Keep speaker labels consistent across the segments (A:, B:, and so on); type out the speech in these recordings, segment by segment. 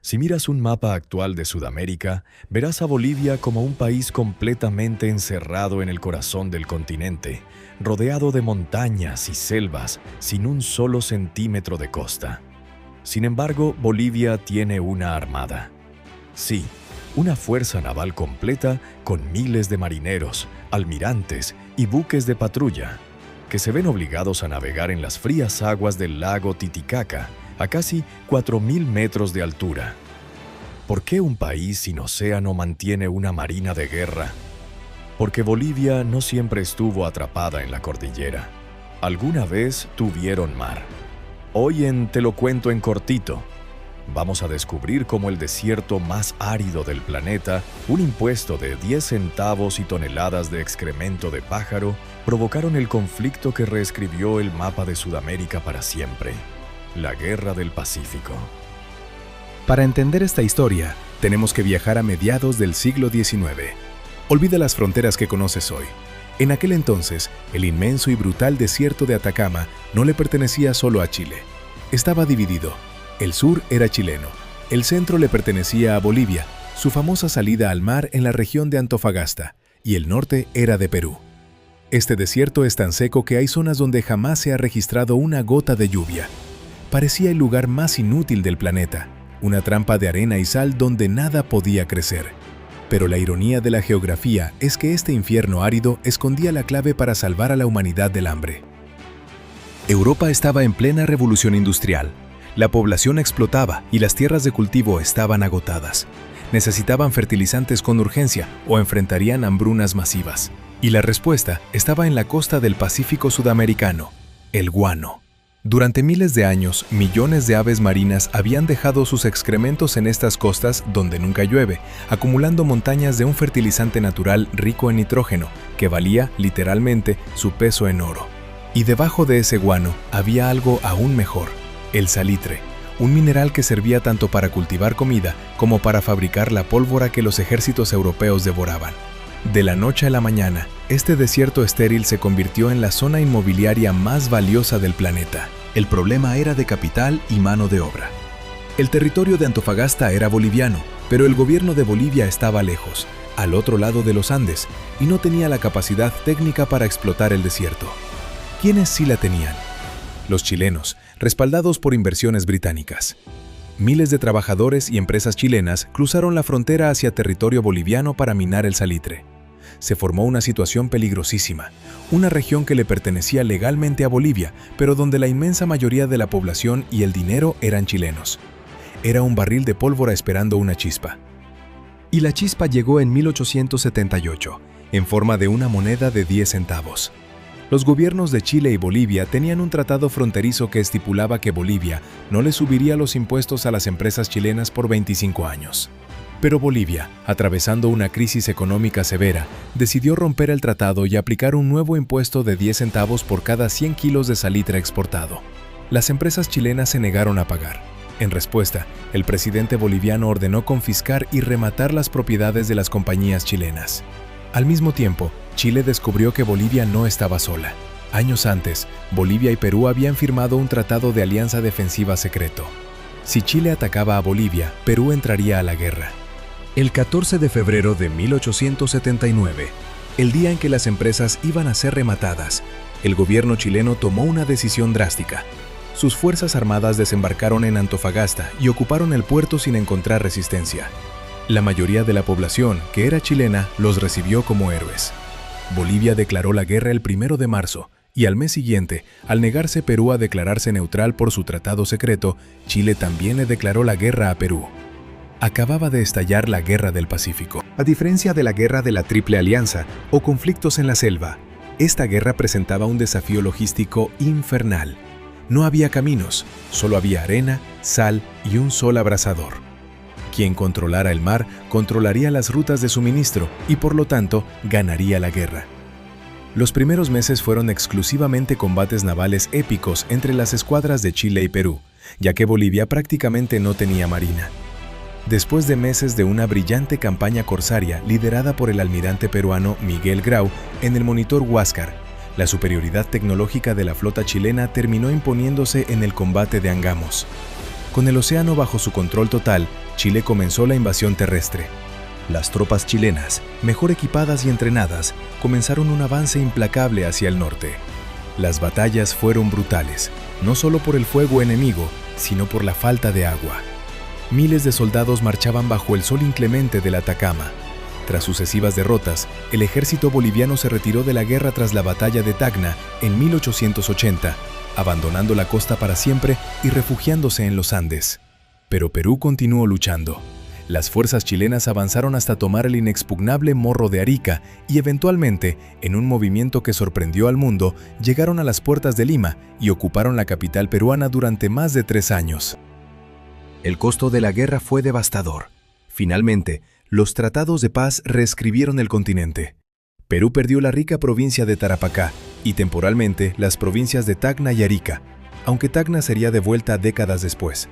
A: Si miras un mapa actual de Sudamérica, verás a Bolivia como un país completamente encerrado en el corazón del continente, rodeado de montañas y selvas, sin un solo centímetro de costa. Sin embargo, Bolivia tiene una armada. Sí, una fuerza naval completa con miles de marineros, almirantes y buques de patrulla, que se ven obligados a navegar en las frías aguas del lago Titicaca, a casi 4.000 metros de altura. ¿Por qué un país sin océano mantiene una marina de guerra? Porque Bolivia no siempre estuvo atrapada en la cordillera. Alguna vez tuvieron mar. Hoy en Te lo cuento en cortito, vamos a descubrir cómo el desierto más árido del planeta, un impuesto de 10 centavos y toneladas de excremento de pájaro, provocaron el conflicto que reescribió el mapa de Sudamérica para siempre: la Guerra del Pacífico.
B: Para entender esta historia, tenemos que viajar a mediados del siglo XIX. Olvida las fronteras que conoces hoy. En aquel entonces, el inmenso y brutal desierto de Atacama no le pertenecía solo a Chile. Estaba dividido. El sur era chileno, el centro le pertenecía a Bolivia, su famosa salida al mar en la región de Antofagasta, y el norte era de Perú. Este desierto es tan seco que hay zonas donde jamás se ha registrado una gota de lluvia. Parecía el lugar más inútil del planeta, una trampa de arena y sal donde nada podía crecer. Pero la ironía de la geografía es que este infierno árido escondía la clave para salvar a la humanidad del hambre. Europa estaba en plena revolución industrial. La población explotaba y las tierras de cultivo estaban agotadas. Necesitaban fertilizantes con urgencia o enfrentarían hambrunas masivas. Y la respuesta estaba en la costa del Pacífico sudamericano, el guano. Durante miles de años, millones de aves marinas habían dejado sus excrementos en estas costas donde nunca llueve, acumulando montañas de un fertilizante natural rico en nitrógeno, que valía, literalmente, su peso en oro. Y debajo de ese guano había algo aún mejor: el salitre, un mineral que servía tanto para cultivar comida como para fabricar la pólvora que los ejércitos europeos devoraban. De la noche a la mañana, este desierto estéril se convirtió en la zona inmobiliaria más valiosa del planeta. El problema era de capital y mano de obra. El territorio de Antofagasta era boliviano, pero el gobierno de Bolivia estaba lejos, al otro lado de los Andes, y no tenía la capacidad técnica para explotar el desierto. ¿Quiénes sí la tenían? Los chilenos, respaldados por inversiones británicas. Miles de trabajadores y empresas chilenas cruzaron la frontera hacia territorio boliviano para minar el salitre. Se formó una situación peligrosísima, una región que le pertenecía legalmente a Bolivia, pero donde la inmensa mayoría de la población y el dinero eran chilenos. Era un barril de pólvora esperando una chispa. Y la chispa llegó en 1878, en forma de una moneda de 10 centavos. Los gobiernos de Chile y Bolivia tenían un tratado fronterizo que estipulaba que Bolivia no le subiría los impuestos a las empresas chilenas por 25 años. Pero Bolivia, atravesando una crisis económica severa, decidió romper el tratado y aplicar un nuevo impuesto de 10 centavos por cada 100 kilos de salitre exportado. Las empresas chilenas se negaron a pagar. En respuesta, el presidente boliviano ordenó confiscar y rematar las propiedades de las compañías chilenas. Al mismo tiempo, Chile descubrió que Bolivia no estaba sola. Años antes, Bolivia y Perú habían firmado un tratado de alianza defensiva secreto. Si Chile atacaba a Bolivia, Perú entraría a la guerra. El 14 de febrero de 1879, el día en que las empresas iban a ser rematadas, el gobierno chileno tomó una decisión drástica. Sus fuerzas armadas desembarcaron en Antofagasta y ocuparon el puerto sin encontrar resistencia. La mayoría de la población, que era chilena, los recibió como héroes. Bolivia declaró la guerra el 1 de marzo, y al mes siguiente, al negarse Perú a declararse neutral por su tratado secreto, Chile también le declaró la guerra a Perú. Acababa de estallar la Guerra del Pacífico. A diferencia de la Guerra de la Triple Alianza o conflictos en la selva, esta guerra presentaba un desafío logístico infernal. No había caminos, solo había arena, sal y un sol abrasador. Quien controlara el mar controlaría las rutas de suministro y por lo tanto ganaría la guerra. Los primeros meses fueron exclusivamente combates navales épicos entre las escuadras de Chile y Perú, ya que Bolivia prácticamente no tenía marina. Después de meses de una brillante campaña corsaria liderada por el almirante peruano Miguel Grau en el monitor Huáscar, la superioridad tecnológica de la flota chilena terminó imponiéndose en el combate de Angamos. Con el océano bajo su control total, Chile comenzó la invasión terrestre. Las tropas chilenas, mejor equipadas y entrenadas, comenzaron un avance implacable hacia el norte. Las batallas fueron brutales, no solo por el fuego enemigo, sino por la falta de agua. Miles de soldados marchaban bajo el sol inclemente del Atacama. Tras sucesivas derrotas, el ejército boliviano se retiró de la guerra tras la batalla de Tacna en 1880, abandonando la costa para siempre y refugiándose en los Andes. Pero Perú continuó luchando. Las fuerzas chilenas avanzaron hasta tomar el inexpugnable Morro de Arica y eventualmente, en un movimiento que sorprendió al mundo, llegaron a las puertas de Lima y ocuparon la capital peruana durante más de 3 años. El costo de la guerra fue devastador. Finalmente, los tratados de paz reescribieron el continente. Perú perdió la rica provincia de Tarapacá y temporalmente las provincias de Tacna y Arica, aunque Tacna sería devuelta décadas después.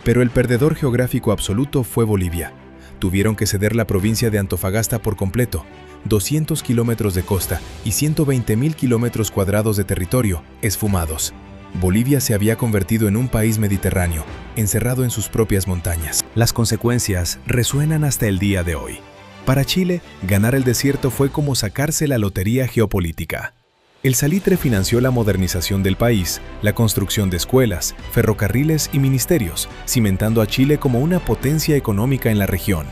B: Pero el perdedor geográfico absoluto fue Bolivia. Tuvieron que ceder la provincia de Antofagasta por completo, 200 kilómetros de costa y 120.000 kilómetros cuadrados de territorio esfumados. Bolivia se había convertido en un país mediterráneo, encerrado en sus propias montañas. Las consecuencias resuenan hasta el día de hoy. Para Chile, ganar el desierto fue como sacarse la lotería geopolítica. El salitre financió la modernización del país, la construcción de escuelas, ferrocarriles y ministerios, cimentando a Chile como una potencia económica en la región.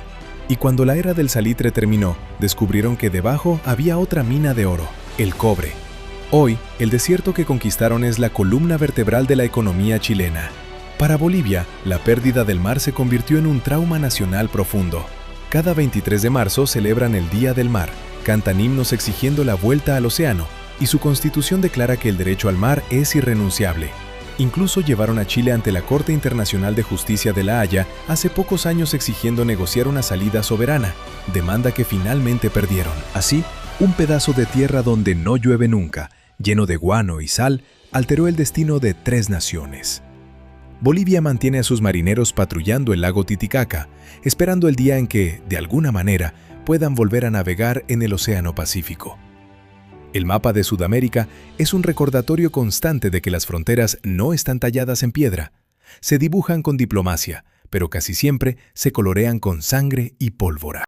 B: Y cuando la era del salitre terminó, descubrieron que debajo había otra mina de oro, el cobre. Hoy, el desierto que conquistaron es la columna vertebral de la economía chilena. Para Bolivia, la pérdida del mar se convirtió en un trauma nacional profundo. Cada 23 de marzo celebran el Día del Mar, cantan himnos exigiendo la vuelta al océano, y su constitución declara que el derecho al mar es irrenunciable. Incluso llevaron a Chile ante la Corte Internacional de Justicia de La Haya hace pocos años exigiendo negociar una salida soberana, demanda que finalmente perdieron. Así, un pedazo de tierra donde no llueve nunca, lleno de guano y sal, alteró el destino de 3 naciones. Bolivia mantiene a sus marineros patrullando el lago Titicaca, esperando el día en que, de alguna manera, puedan volver a navegar en el Océano Pacífico. El mapa de Sudamérica es un recordatorio constante de que las fronteras no están talladas en piedra. Se dibujan con diplomacia, pero casi siempre se colorean con sangre y pólvora.